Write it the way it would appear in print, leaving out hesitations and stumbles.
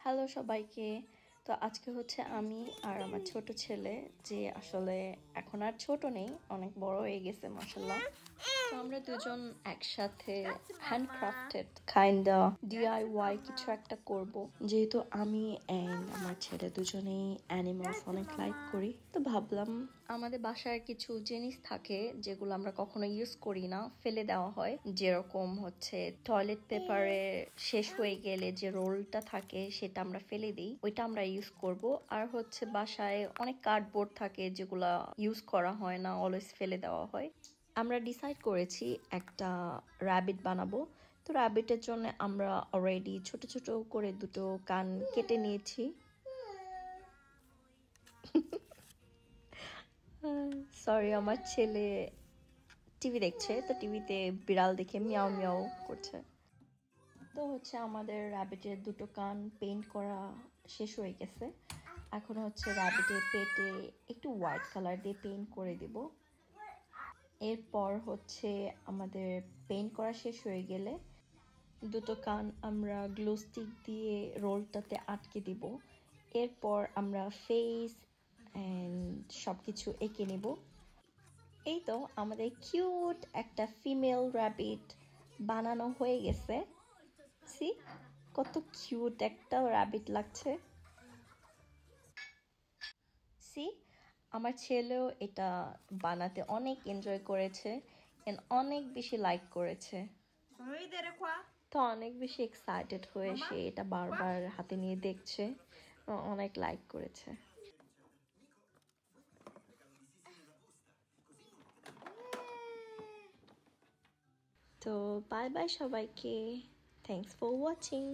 Hello সবাইকে। তো আজকে হচ্ছে আমি আর আমার ছোট ছেলে, যে আসলে এখন আর ছোট নেই, অনেক বড় হয়ে গেছে মাশাআল্লাহ। তো আমরা দুজন একসাথে হ্যান্ডক্রাফটেড কাইন্ডা ডিআইওয়াই কিছু একটা করব, যেহেতু আমি এন্ড আমার ছেলে দুজনেই অ্যানিমালস অনেক লাইক করি। তো ভাবলাম আমাদের বাসায় কিছু জিনিস থাকে যেগুলো আমরা কখনো ইউজ করি না, ফেলে দেওয়া হয়। যেরকম হচ্ছে টয়লেট পেপারে শেষ হয়ে গেলে যে রোলটা থাকে সেটা আমরা ফেলে দিই, ওইটা আমরা ইউজ করব। আর হচ্ছে বাসায় অনেক কার্ডবোর্ড থাকে যেগুলা ইউজ করা হয় না, অলওয়েজ ফেলে দেওয়া হয়। আমরা ডিসাইড করেছি একটা র্যাবিট বানাবো। তো র্যাবিটের জন্য আমরা অলরেডি ছোট ছোট করে দুটো কান কেটে নিয়েছি। সরি, আমার ছেলে টিভি দেখছে, তো টিভিতে বিড়াল দেখে মিয়াও মিয়াও করছে। তো হচ্ছে আমাদের র্যাবিটের দুটো কান পেইন্ট করা শেষ হয়ে গেছে। এখন হচ্ছে র্যাবিটের পেটে একটু হোয়াইট কালার দিয়ে পেইন্ট করে দিব। এরপর হচ্ছে আমাদের পেইন্ট করা শেষ হয়ে গেলে দুটো কান আমরা গ্লু স্টিক দিয়ে রোলটাতে আটকে দিব। এরপর আমরা ফেস অ্যান্ড সব কিছু এঁকে নেব। এই তো আমাদের কিউট একটা ফিমেল র্যাবিট বানানো হয়ে গেছে। সি, কত কিউট একটা র্যাবিট লাগছে। সি, আমার ছেলেও এটা বানাতে অনেক এনজয় করেছে এন্ড অনেক বেশি লাইক করেছে। তো অনেক বেশি এক্সাইটেড হয়ে সে এটা বারবার হাতে নিয়ে দেখছে, অনেক লাইক করেছে। তো বাই বাই সবাইকে, থ্যাঙ্কস ফর ওয়াচিং।